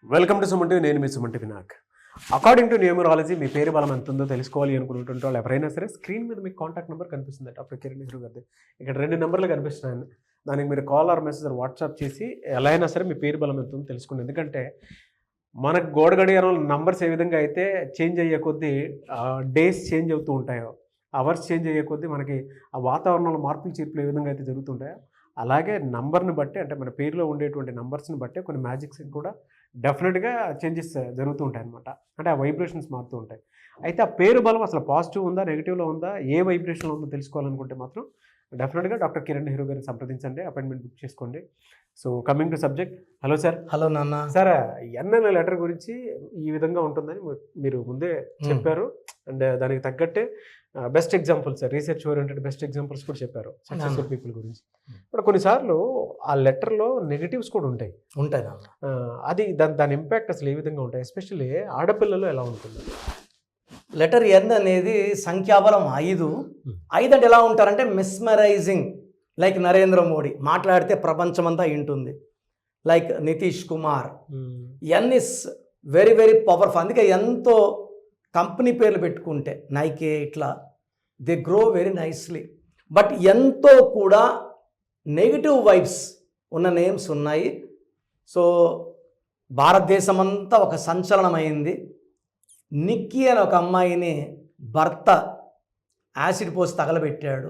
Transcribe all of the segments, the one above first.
Welcome to Suman TV. నేను మీ Suman TV Vinayak. According to numerology మీ పేరు బలం ఎంత ఉందో తెలుసుకోవాలి అనుకున్నటువంటి వాళ్ళు ఎవరైనా సరే స్క్రీన్ మీద మీకు కాంటాక్ట్ నెంబర్ కనిపిస్తుంది. డాక్టర్ కిరణ్ నెహ్రూ గారిది. ఇక్కడ 2 నెంబర్లు కనిపిస్తున్నాయి. దానికి మీరు కాల్ ఆర్ మెసేజ్ వాట్సాప్ చేసి ఎలా అయినా సరే మీ పేరు బలం ఎంత ఉందో తెలుసుకోండి. ఎందుకంటే మనకు గోడ గడియారం నంబర్స్ ఏ విధంగా అయితే చేంజ్ అయ్యే కొద్దీ డేస్ చేంజ్ అవుతూ ఉంటాయో, అవర్స్ చేంజ్ అయ్యే కొద్దీ మనకి ఆ వాతావరణంలో మార్పులు చేర్పులు ఏ విధంగా అయితే జరుగుతుంటాయో, అలాగే నంబర్ని బట్టి అంటే మన పేరులో ఉండేటువంటి నంబర్స్ని బట్టి కొన్ని మ్యాజిక్స్ కూడా డెఫినెట్గా చేంజెస్ జరుగుతూ ఉంటాయి అనమాట. అంటే ఆ వైబ్రేషన్స్ మారుతూ ఉంటాయి. అయితే ఆ పేరు బలం అసలు పాజిటివ్ ఉందా, నెగిటివ్లో ఉందా, ఏ వైబ్రేషన్లో ఉందో తెలుసుకోవాలనుకుంటే మాత్రం డెఫినెట్గా డాక్టర్ కిరణ్ నెహ్రూ గారిని సంప్రదించండి, అపాయింట్మెంట్ బుక్ చేసుకోండి. So coming to subject. Hello sir. Hello నాన్న. సార్, ఎన్ఎన్ లెటర్ గురించి ఈ విధంగా ఉంటుందని మీరు ముందే చెప్పారు. అండ్ దానికి తగ్గట్టే best examples, research oriented best examples కూడా చెప్పారు సక్సెస్ఫుల్ పీపుల్ గురించి. ఇప్పుడు కొన్నిసార్లు ఆ లెటర్లో నెగిటివ్స్ కూడా ఉంటాయి. అది దాని ఇంపాక్ట్ అసలు ఏ విధంగా ఉంటాయి, ఎస్పెషల్లీ ఆడపిల్లలు ఎలా ఉంటుంది? లెటర్ ఎన్ అనేది సంఖ్యాబలం 5 అంటే ఎలా ఉంటారంటే మెస్మరైజింగ్. లైక్ నరేంద్ర మోడీ మాట్లాడితే ప్రపంచమంతా వింటుంది. Like Nitish Kumar. And is very very powerful. అందుకే ఎంతో కంపెనీ పేర్లు పెట్టుకుంటే నైకే ఇట్లా they grow very nicely. But ఎంతో కూడా నెగిటివ్ వైబ్స్ ఉన్న నేమ్స్ ఉన్నాయి. సో భారతదేశం అంతా ఒక సంచలనమైంది. నిక్కీ అని ఒక అమ్మాయిని భర్త యాసిడ్ పోసి తగలబెట్టాడు.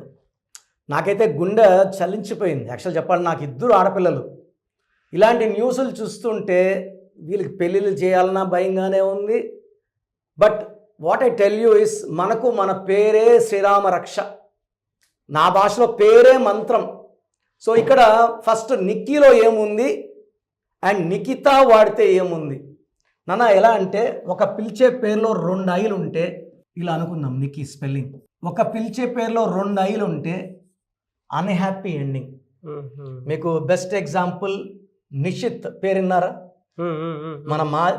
నాకైతే గుండె చలించిపోయింది. యాక్చువల్ చెప్పాలి, నాకు 2 ఆడపిల్లలు. ఇలాంటి న్యూస్లు చూస్తుంటే వీళ్ళకి పెళ్ళిళ్ళు చేయాలన్నా భయంగానే ఉంది. But what I tell you is, మనకు మన పేరే శ్రీరామ రక్ష. నా భాషలో పేరే మంత్రం. సో ఇక్కడ ఫస్ట్ నిక్కీలో ఏముంది అండ్ నిఖిత వాడితే ఏముంది నాన్న? ఎలా అంటే ఒక పిలిచే పేరులో 2 ఐలు ఉంటే ఇలా అనుకుందాం. నిక్కీ స్పెల్లింగ్. ఒక పిలిచే పేరులో 2 ఐలు ఉంటే అన్హ్యాపీ ఎండింగ్. మీకు బెస్ట్ ఎగ్జాంపుల్ నిషిత్ పేరు విన్నారా?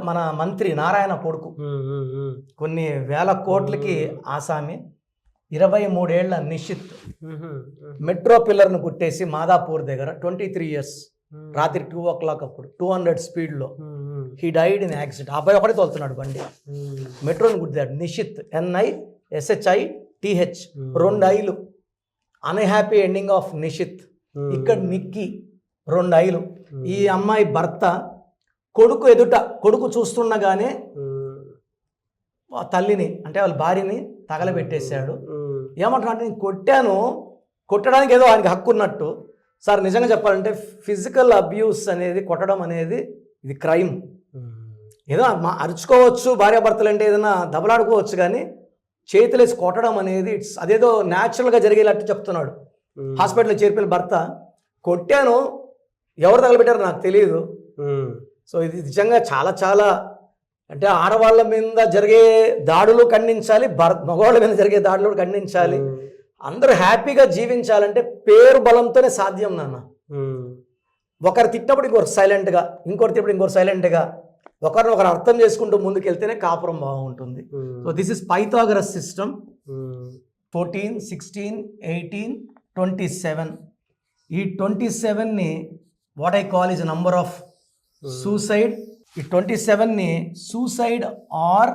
మన మంత్రి నారాయణ కొడుకు. కొన్ని వేల కోట్లకి ఆసామి. 23 ఏళ్ల నిషిత్ మెట్రో పిల్లర్ను కుట్టేసి మాదాపూర్ దగ్గర 23 years రాత్రి 2 o'clock అప్పుడు 200 స్పీడ్లో హీ డైడ్ ఇన్ యాక్సిడెంట్. అబ్బాయి ఒకటే తోలుతున్నాడు బండి. మెట్రోని గుర్తాడు. నిషిత్ NISHITH 2 ఐలు. Unhappy ending of Nishith. ఇక్కడ నిక్కీ 2 ఐలు. ఈ అమ్మాయి భర్త కొడుకు ఎదుట, కొడుకు చూస్తుండగానే తల్లిని అంటే వాళ్ళ భార్యని తగలబెట్టేశాడు. ఏమంటున్నాడు, నేను కొట్టడానికి ఏదో ఆయనకి హక్కు ఉన్నట్టు. సార్ నిజంగా చెప్పాలంటే ఫిజికల్ అబ్యూస్ అనేది, కొట్టడం అనేది ఇది క్రైమ్. ఏదో అరుచుకోవచ్చు భార్యాభర్తలు అంటే, ఏదైనా దెబ్బలాడుకోవచ్చు, కానీ చేతులేసి కొట్టడం అనేది అదేదో న్యాచురల్గా జరిగేటట్టు చెప్తున్నాడు. హాస్పిటల్లో చేర్పిన భర్త కొట్టాను, ఎవరు తగలబెట్టారో నాకు తెలియదు. సో ఇది నిజంగా చాలా చాలా అంటే ఆడవాళ్ళ మీద జరిగే దాడులు ఖండించాలి, మగవాళ్ళ మీద జరిగే దాడులు ఖండించాలి. అందరూ హ్యాపీగా జీవించాలంటే పేరు బలంతోనే సాధ్యం నాన్న. ఒకరు తిట్టినప్పుడు ఇంకొకరు సైలెంట్గా, ఇంకొకరు తిట్టినప్పుడు ఇంకొకరు సైలెంట్గా, ఒకరు అర్థం చేసుకుంటూ ముందుకెళ్తేనే కాపురం బాగుంటుంది. So this is Pythagoras system. 14, 16, 18, 27. ఈ 27ని what I call is number of suicide. ఈ 27ని suicide or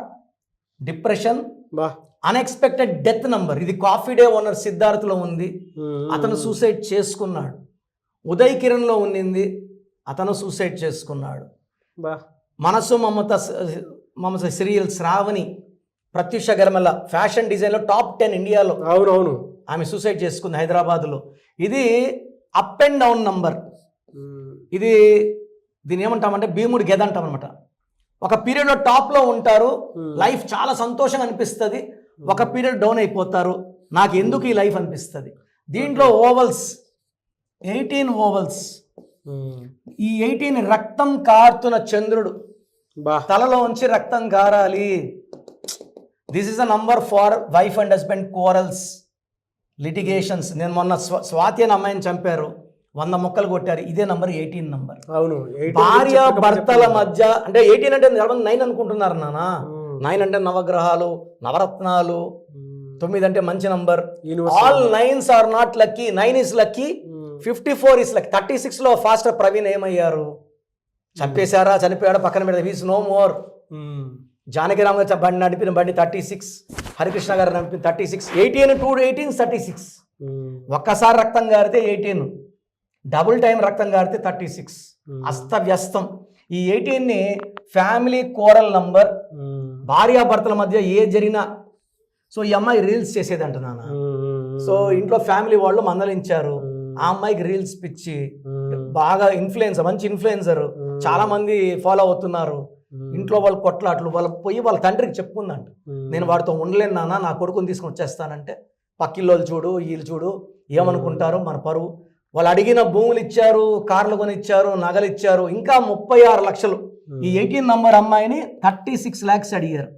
depression, unexpected death number. ఇది కాఫీ డే ఓనర్ సిద్ధార్థలో ఉంది, అతను సూసైడ్ చేసుకున్నాడు. ఉదయ్ కిరణ్లో ఉండింది, అతను సూసైడ్ చేసుకున్నాడు. మనసు మమత సీరియల్ శ్రావణి, ప్రత్యూష గర్మల ఫ్యాషన్ డిజైన్లో టాప్ 10 ఇండియాలో. అవునవును, ఆమె సూసైడ్ చేసుకుంది హైదరాబాద్లో. ఇది అప్ అండ్ డౌన్ నంబర్. దీన్ని ఏమంటామంటే భీముడి గెద అంటాం అనమాట. ఒక పీరియడ్లో టాప్లో ఉంటారు, లైఫ్ చాలా సంతోషంగా అనిపిస్తుంది. ఒక పీరియడ్ డౌన్ అయిపోతారు, నాకు ఎందుకు ఈ లైఫ్ అనిపిస్తుంది. దీంట్లో ఓవల్స్ 18 ఓవల్స్. ఈ 18 రక్తం కారుతున్న చంద్రుడు, తలలో ఉంచి రక్తం కారాలి. This is a number for wife and husband quarrels, litigations. నేను మొన్న స్వాతి అని అమ్మాయిని చంపారు, 100 ముక్కలు కొట్టారు. ఇదే నంబర్ 18 నంబర్. అవును, భార్య భర్తల మధ్య అంటే 18 అంటే 9 అనుకుంటున్నారు నాన్న. 9 అంటే నవగ్రహాలు, నవరత్నాలు. 9 అంటే మంచి number. All 9s are not lucky. 9 is lucky, 54 is lucky. 36లో ఫాస్టర్ ప్రవీణ్ ఏమయ్యారు? చంపేశారా చనిపోయాడా పక్కన పెడతా, హీస్ నో మోర్. జానకిరామ్ గారు బండి నడిపిన బండి 36, హరికృష్ణ గారు నడిపిన 36, 18 2 18 36. ఒక్కసారి రక్తం గారితే 18, డబుల్ టైం రక్తం గారితే 36. అస్తవ్యస్తం. ఈ 18ని ఫ్యామిలీ కోరల్ నంబర్, భార్యాభర్తల మధ్య ఏ జరిగినా. సో ఈ అమ్మాయి రీల్స్ చేసేది అంట నాన్న. సో ఇంట్లో ఫ్యామిలీ వాళ్ళు మందలించారు, ఆ అమ్మాయికి రీల్స్ పిచ్చి, బాగా ఇన్ఫ్లుయెన్సర్, మంచి ఇన్ఫ్లుయెన్సర్, చాలా మంది ఫాలో అవుతున్నారు. ఇంట్లో వాళ్ళు కొట్లాట్లు, వాళ్ళు పోయి వాళ్ళ తండ్రికి చెప్పుకుందంట, నేను వాడితో ఉండలేను నాన్న, నా కొడుకుని తీసుకొని వచ్చేస్తానంటే, పక్కిల్లోళ్ళు చూడు వీళ్ళు చూడు ఏమనుకుంటారు మన పరువు. వాళ్ళు అడిగిన భూములు ఇచ్చారు, కార్లు కొని ఇచ్చారు, నగలు ఇచ్చారు, ఇంకా 36 లక్షలు. ఈ 18 నంబర్ అమ్మాయిని 36 lakhs అడిగారు.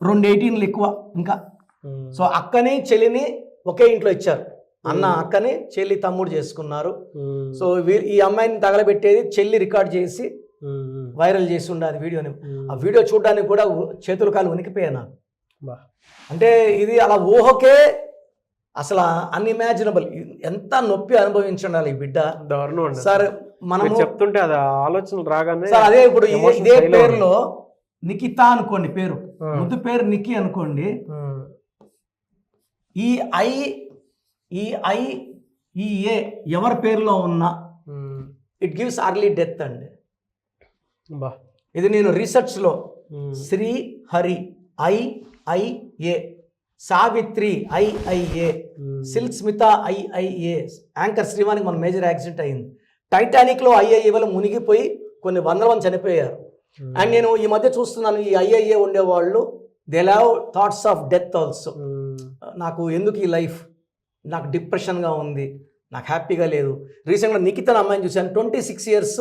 2 18లు ఎక్కువ ఇంకా. సో అక్కని చెల్లిని ఒకే ఇంట్లో ఇచ్చారు. అన్న అక్కని, చెల్లి తమ్ముడు చేసుకున్నారు. సో ఈ అమ్మాయిని తగలబెట్టేది చెల్లి రికార్డ్ చేసి వైరల్ చేసి ఉండాలి వీడియోని. ఆ వీడియో చూడడానికి కూడా చేతులు కాలు వణికిపోయాయి నాకు. అంటే ఇది అలా ఊహకే అసలు అన్ఇమాజినబుల్. ఎంత నొప్పి అనుభవించాలి ఈ బిడ్డ. సార్ మనం చెప్తుంటే అది ఆలోచనలు రాగానే సార్ అదే ఇప్పుడు ఇదే పేరులో నిఖిత అనుకోండి, పేరు ముద్దు పేరు నికి అనుకోండి, ఈ ఏ ఎవరి పేరులో ఉన్నా ఇట్ గివ్స్ అర్లీ డెత్ అండి. ఇది నేను రీసెర్చ్లో Sri Hari IIA, Savithri IIA, Silk Smitha IIA, anchor శ్రీవానికి మన మేజర్ యాక్సిడెంట్ అయింది. టైటానిక్లో IIA వల్ల మునిగిపోయి కొన్ని 100 మంది చనిపోయారు. అండ్ నేను ఈ మధ్య చూస్తున్నాను, ఈ IIA ఉండేవాళ్ళు they have thoughts of death also. నాకు ఎందుకు ఈ లైఫ్, నాకు డిప్రెషన్గా ఉంది, నాకు హ్యాపీగా లేదు. రీసెంట్గా నిఖిత అమ్మాయిని చూశాను, 26 years,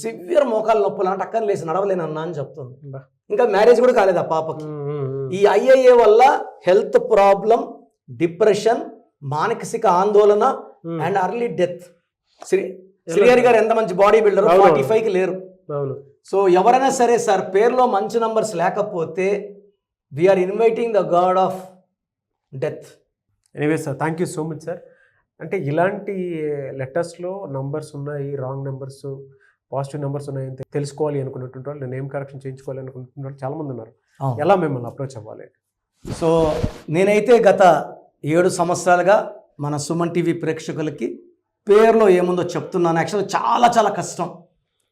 సివియర్ మోకాలు నొప్పులు, అంటే అక్కని లేసి నడవలేను అన్నా అని చెప్తుంది. ఇంకా మ్యారేజ్ కూడా కాలేదు ఆ పాపకి. ఈ IIA వల్ల హెల్త్ ప్రాబ్లం, డిప్రెషన్, మానసిక ఆందోళన అండ్ అర్లీ డెత్. శ్రీహరి గారు ఎంత మంచి బాడీ బిల్డర్, 45కి లేరు. సో ఎవరైనా సరే సార్ పేరులో మంచి నంబర్స్ లేకపోతే we're inviting the god of death. Anyway sir, thank you so much sir. అంటే ఇలాంటి లెటర్స్లో నంబర్స్ ఉన్నాయి, రాంగ్ నెంబర్స్, పాజిటివ్ నెంబర్స్ ఉన్నాయని తెలుసుకోవాలి అనుకున్నటువంటి వాళ్ళు, నేమ్ కరెక్షన్ చేయించుకోవాలి అనుకుంటున్న వాళ్ళు చాలామంది ఉన్నారు. ఎలా మిమ్మల్ని అప్రోచ్ అవ్వాలి? సో నేనైతే గత 7 సంవత్సరాలుగా మన సుమన్ టీవీ ప్రేక్షకులకి పేరులో ఏముందో చెప్తున్నాను. యాక్చువల్గా చాలా చాలా కష్టం,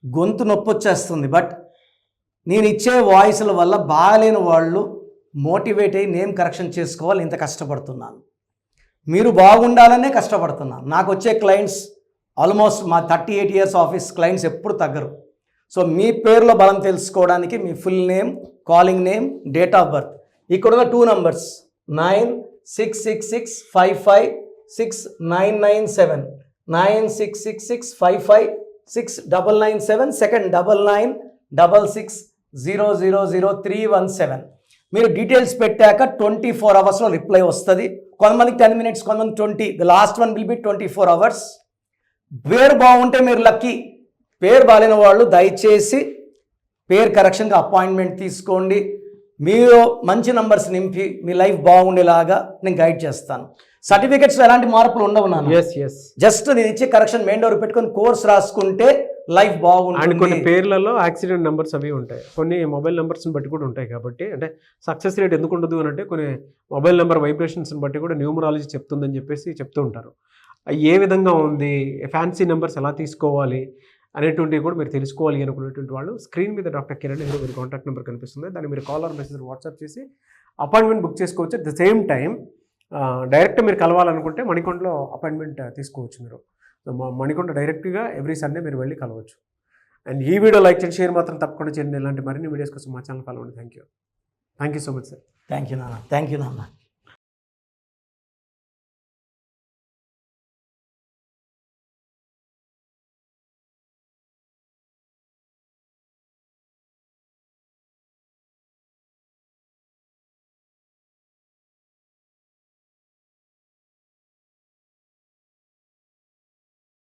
గొంతు నొప్పి వచ్చేస్తుంది. బట్ నేను ఇచ్చే వాయిస్ల వల్ల బాగాలేని వాళ్ళు మోటివేట్ అయ్యి నేమ్ కరెక్షన్ చేసుకోవాలి. ఇంత కష్టపడుతున్నాను, మీరు బాగుండాలనే కష్టపడుతున్నాను. నాకు వచ్చే క్లయింట్స్ ఆల్మోస్ట్ మా 38 years ఆఫీస్ క్లయింట్స్ ఎప్పుడు తగ్గరు. సో మీ పేరులో బలం తెలుసుకోవడానికి మీ full name, calling name, date of birth, ఇక్కడున్న 2 numbers 9666556997, 9666556997, సెకండ్ 9966000317. మీరు డీటెయిల్స్ పెట్టాక 24 hours రిప్లై వస్తుంది. కొంతమందికి 10 minutes, కొంతమంది 20. The last one will be 24 hours. పేరు బాగుంటే మీరు లక్కీ. పేరు బాగాలేని వాళ్ళు దయచేసి పేరు కరెక్షన్గా అపాయింట్మెంట్ తీసుకోండి. మీరు మంచి నంబర్స్ నింపి మీ లైఫ్ బాగుండేలాగా నేను గైడ్ చేస్తాను. సర్టిఫికెట్స్లో ఎలాంటి మార్పులు ఉండవు నాన్న. జస్ట్ నేను ఇచ్చే కరెక్షన్ మెయిన్ డోర్ పెట్టుకొని కోర్స్ రాసుకుంటే లైఫ్ బాగుంటుంది. అండ్ కొన్ని పేర్లలో యాక్సిడెంట్ నెంబర్స్ అవి ఉంటాయి, కొన్ని మొబైల్ నెంబర్స్ని బట్టి కూడా ఉంటాయి. కాబట్టి అంటే సక్సెస్ రేట్ ఎందుకు ఉండదు అని అంటే కొన్ని మొబైల్ నెంబర్ వైబ్రేషన్స్ని బట్టి కూడా న్యూమరాలజీ చెప్తుందని చెప్పేసి చెప్తూ ఉంటారు. ఏ విధంగా ఉంది, ఫ్యాన్సీ నెంబర్స్ ఎలా తీసుకోవాలి అనేటువంటివి కూడా మీరు తెలుసుకోవాలి అనుకునేటువంటి వాళ్ళు స్క్రీన్ మీద డాక్టర్ కిరణ్ నెహ్రూ మీరు కాంటాక్ట్ నెంబర్ కనిపిస్తుంది, దాన్ని మీరు కాల్ ఆర్ మెసేజ్ వాట్సాప్ చేసి అపాయింట్మెంట్ బుక్ చేసుకోవచ్చు. At the same time direct మీరు కలవాలనుకుంటే మణికొండలో అపాయింట్మెంట్ తీసుకోవచ్చు. మీరు మణికొండ డైరెక్ట్గా ఎవ్రీ సండే మీరు వెళ్ళి కలవచ్చు. అండ్ ఈ వీడియో లైక్ చేయండి, షేర్ మాత్రం తప్పకుండా చేయండి. ఇలాంటి మరిన్ని వీడియోస్ కోసం మా ఛానల్ ఫాలో అవ్వండి. Thank you so much sir. Thank you నాన్న.